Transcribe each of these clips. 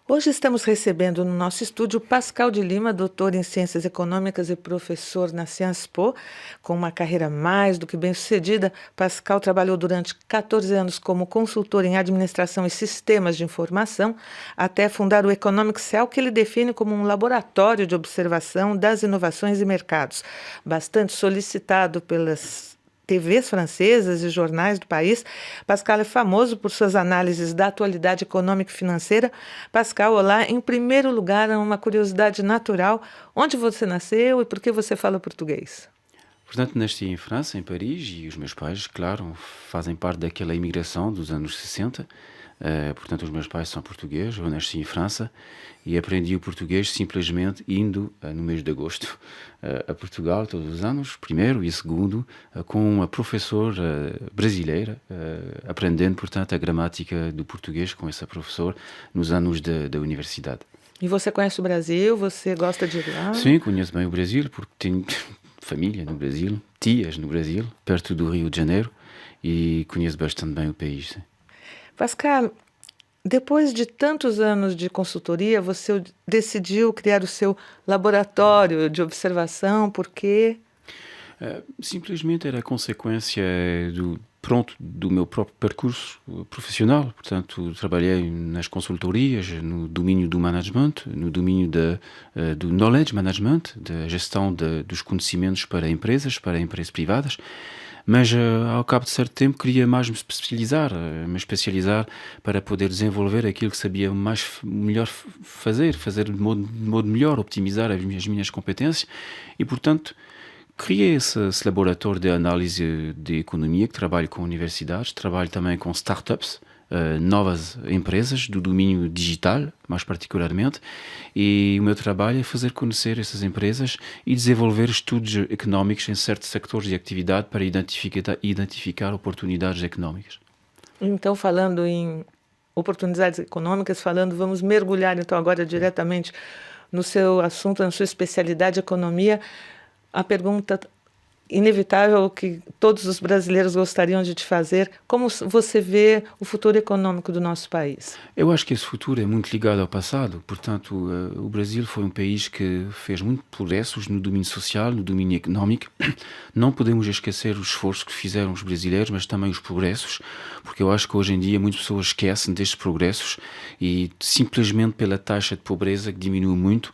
Hoje estamos recebendo no nosso estúdio Pascal de Lima, doutor em Ciências Econômicas e professor na Sciences Po, com uma carreira mais do que bem-sucedida. Pascal trabalhou durante 14 anos como consultor em administração e sistemas de informação, até fundar o Economic Cell, que ele define como um laboratório de observação das inovações e mercados, bastante solicitado pelas TVs francesas e jornais do país. Pascal é famoso por suas análises da atualidade econômica e financeira. Pascal, olá. Em primeiro lugar, uma curiosidade natural. Onde você nasceu e por que você fala português? Portanto, nasci em França, em Paris, e os meus pais, claro, fazem parte daquela imigração dos anos 60. Portanto, os meus pais são portugueses, eu nasci em França e aprendi o português simplesmente indo no mês de agosto a Portugal todos os anos, primeiro e segundo, com uma professora brasileira, aprendendo, portanto, a gramática do português com essa professora nos anos da universidade. E você conhece o Brasil? Você gosta de ir lá? Sim, conheço bem o Brasil porque tenho família no Brasil, tias no Brasil, perto do Rio de Janeiro, e conheço bastante bem o país. Sim. Pascal, depois de tantos anos de consultoria, você decidiu criar o seu laboratório de observação, porque Simplesmente era consequência do meu próprio percurso profissional. Portanto, trabalhei nas consultorias, no domínio do management, no domínio do knowledge management, da gestão dos conhecimentos para empresas privadas. Mas ao cabo de certo tempo queria mais me especializar para poder desenvolver aquilo que sabia melhor fazer de modo melhor, optimizar as minhas competências e, portanto, criei esse laboratório de análise de economia que trabalho com universidades, trabalho também com startups, novas empresas do domínio digital, mais particularmente, e o meu trabalho é fazer conhecer essas empresas e desenvolver estudos económicos em certos sectores de atividade para identificar oportunidades económicas. então, falando em oportunidades econômicas, vamos mergulhar então agora diretamente no seu assunto, na sua especialidade, economia. A pergunta inevitável que todos os brasileiros gostariam de te fazer: como você vê o futuro econômico do nosso país? Eu acho que esse futuro é muito ligado ao passado. Portanto, o Brasil foi um país que fez muitos progressos no domínio social, no domínio económico. Não podemos esquecer os esforços que fizeram os brasileiros, mas também os progressos, porque eu acho que hoje em dia muitas pessoas esquecem destes progressos e simplesmente pela taxa de pobreza que diminui muito.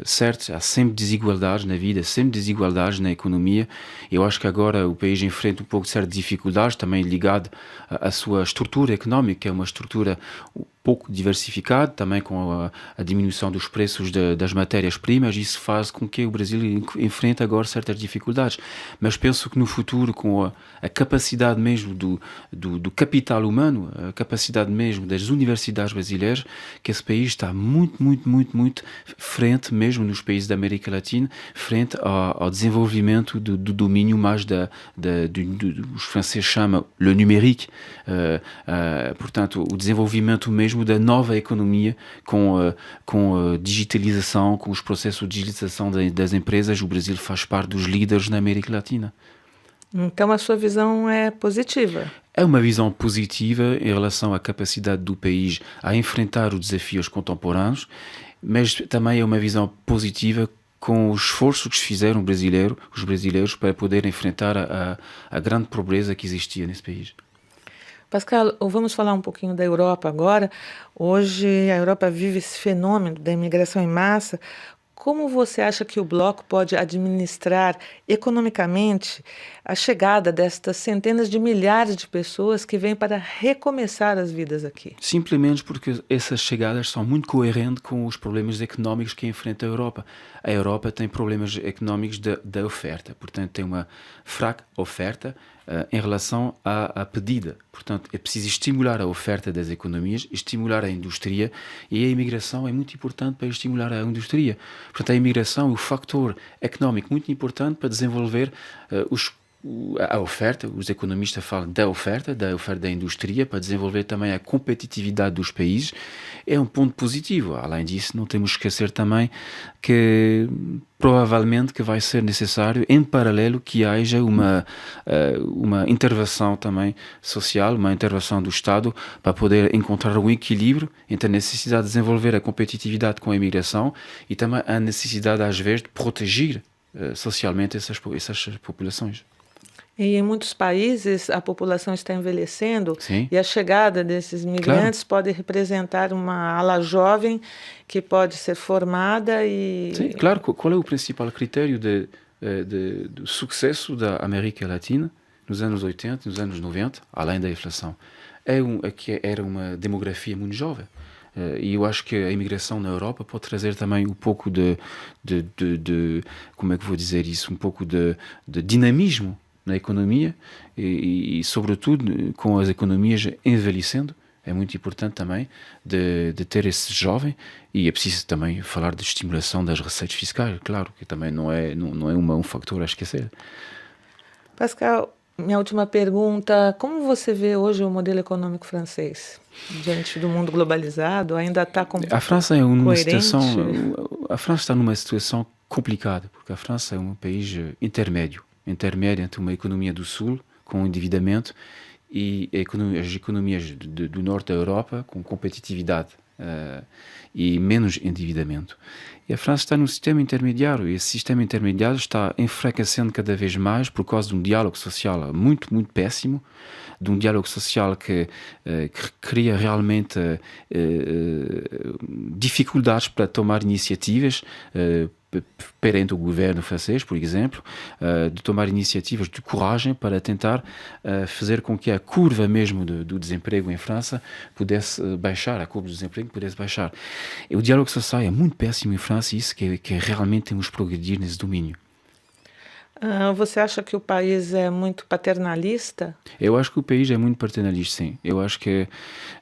Certo, há sempre desigualdades na vida, sempre desigualdades na economia. Eu acho que agora o país enfrenta um pouco de certas dificuldades, também ligado à sua estrutura económica, que é uma estrutura pouco diversificada, também com a diminuição dos preços das matérias-primas. Isso faz com que o Brasil enfrente agora certas dificuldades. Mas penso que no futuro, com a capacidade mesmo do capital humano, a capacidade mesmo das universidades brasileiras, que esse país está muito frente, mesmo nos países da América Latina, frente ao desenvolvimento do domínio mais os franceses chamam le numérique, portanto, o desenvolvimento mesmo da nova economia com a digitalização, com os processos de digitalização das empresas. O Brasil faz parte dos líderes na América Latina. Então, a sua visão é positiva. É uma visão positiva em relação à capacidade do país a enfrentar os desafios contemporâneos, mas também é uma visão positiva com o esforço que fizeram os brasileiros para poder enfrentar a grande pobreza que existia nesse país. Pascal, vamos falar um pouquinho da Europa agora. Hoje a Europa vive esse fenômeno da imigração em massa. Como você acha que o Bloco pode administrar economicamente a chegada destas centenas de milhares de pessoas que vêm para recomeçar as vidas aqui? Simplesmente porque essas chegadas são muito coerentes com os problemas económicos que enfrenta a Europa. A Europa tem problemas económicos da oferta, portanto tem uma fraca oferta em relação à pedida. Portanto, é preciso estimular a oferta das economias, estimular a indústria, e a imigração é muito importante para estimular a indústria. Portanto, a imigração é um fator económico muito importante para desenvolver a oferta. Os economistas falam da oferta da indústria, para desenvolver também a competitividade dos países é um ponto positivo. Além disso, não temos que esquecer também que provavelmente que vai ser necessário, em paralelo, que haja uma intervenção também social, uma intervenção do Estado para poder encontrar um equilíbrio entre a necessidade de desenvolver a competitividade com a imigração e também a necessidade, às vezes, de proteger socialmente essas populações. E em muitos países a população está envelhecendo Sim, e a chegada desses claro. migrantes pode representar uma ala jovem que pode ser formada Sim, e claro. Qual é o principal critério do sucesso da América Latina nos anos 80, nos anos 90, além da inflação? É que era uma demografia muito jovem. E eu acho que a imigração na Europa pode trazer também um pouco como é que vou dizer isso? Um pouco de dinamismo na economia e, sobretudo, com as economias envelhecendo. É muito importante também de ter esse jovem, e é preciso também falar de estimulação das receitas fiscais, claro, que também não é um fator a esquecer. Pascal, minha última pergunta, como você vê hoje o modelo econômico francês? Diante do mundo globalizado, ainda está A França coerente? a França está numa situação complicada, porque a França é um país intermédio entre uma economia do Sul, com endividamento, e as economias do norte da Europa, com competitividade e menos endividamento. E a França está num sistema intermediário, e esse sistema intermediário está enfraquecendo cada vez mais por causa de um diálogo social muito, muito péssimo, de um diálogo social que cria realmente dificuldades para tomar iniciativas perante o governo francês, por exemplo, de tomar iniciativas de coragem para tentar fazer com que a curva mesmo do desemprego em França pudesse baixar, a curva do desemprego pudesse baixar. E o diálogo social é muito péssimo em França, e isso que realmente temos que progredir nesse domínio. Você acha que o país é muito paternalista? Eu acho que o país é muito paternalista, sim. Eu acho que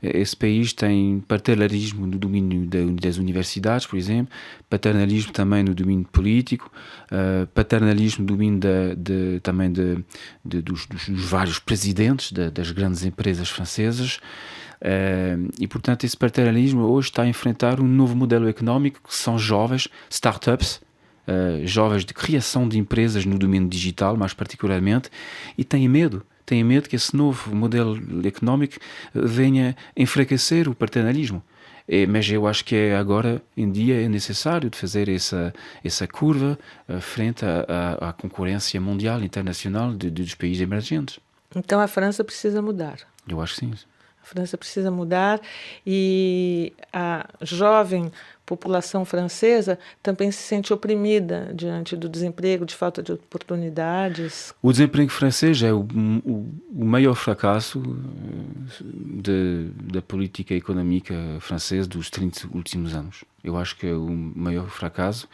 esse país tem paternalismo no domínio das universidades, por exemplo, paternalismo também no domínio político, paternalismo no domínio também dos vários presidentes das grandes empresas francesas. E, portanto, esse paternalismo hoje está a enfrentar um novo modelo económico, que são jovens, startups, jovens de criação de empresas no domínio digital, mais particularmente, e têm medo que esse novo modelo económico venha enfraquecer o paternalismo. Mas eu acho que agora em dia é necessário de fazer essa curva frente à concorrência mundial, internacional dos países emergentes. Então a França precisa mudar. Eu acho que sim. A França precisa mudar e a jovem população francesa também se sente oprimida diante do desemprego, de falta de oportunidades. O desemprego francês é o maior fracasso da política económica francesa dos 30 últimos anos. Eu acho que o maior fracasso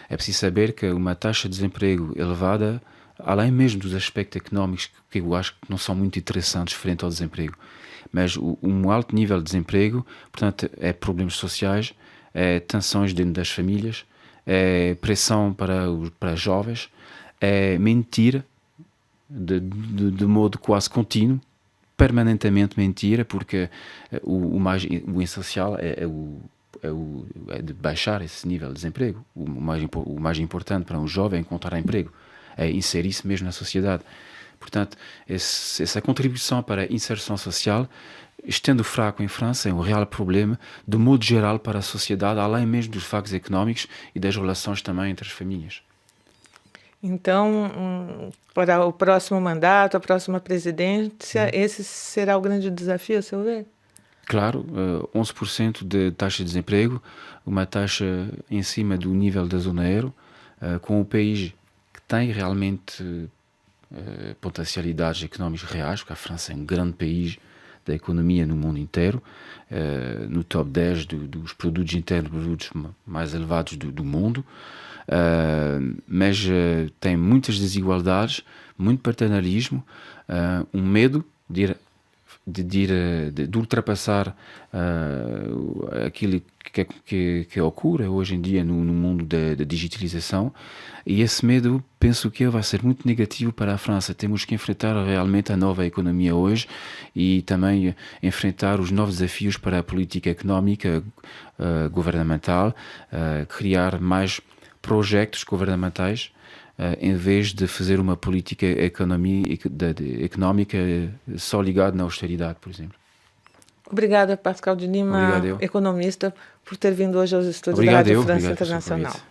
é preciso saber que uma taxa de desemprego elevada, além mesmo dos aspectos económicos que eu acho que não são muito interessantes frente ao desemprego, mas um alto nível de desemprego, portanto, é problemas sociais, é tensões dentro das famílias, é pressão para jovens, é mentira de modo quase contínuo, permanentemente mentira, porque o essencial é de baixar esse nível de desemprego. O mais importante para um jovem é encontrar emprego, é inserir-se mesmo na sociedade. Portanto, essa contribuição para a inserção social, estando fraco em França, é um real problema, de modo geral, para a sociedade, além mesmo dos factos económicos e das relações também entre as famílias. Então, para o próximo mandato, a próxima presidência, esse será o grande desafio, a seu ver? Claro, 11% de taxa de desemprego, uma taxa em cima do nível da zona euro, com um país que tem realmente potencialidades económicas reais, porque a França é um grande país da economia no mundo inteiro, no top 10 dos produtos internos brutos mais elevados do mundo, mas tem muitas desigualdades, muito paternalismo, um medo de ultrapassar aquilo que ocorre hoje em dia no mundo da digitalização, e esse medo penso que vai ser muito negativo para a França. Temos que enfrentar realmente a nova economia hoje e também enfrentar os novos desafios para a política económica governamental, criar mais projetos governamentais em vez de fazer uma política económica só ligada na austeridade, por exemplo. Obrigada, Pascal de Lima, Obrigado eu. economista, por ter vindo hoje aos estúdios da Obrigado Rádio eu. França Obrigado pelo seu Internacional. convite.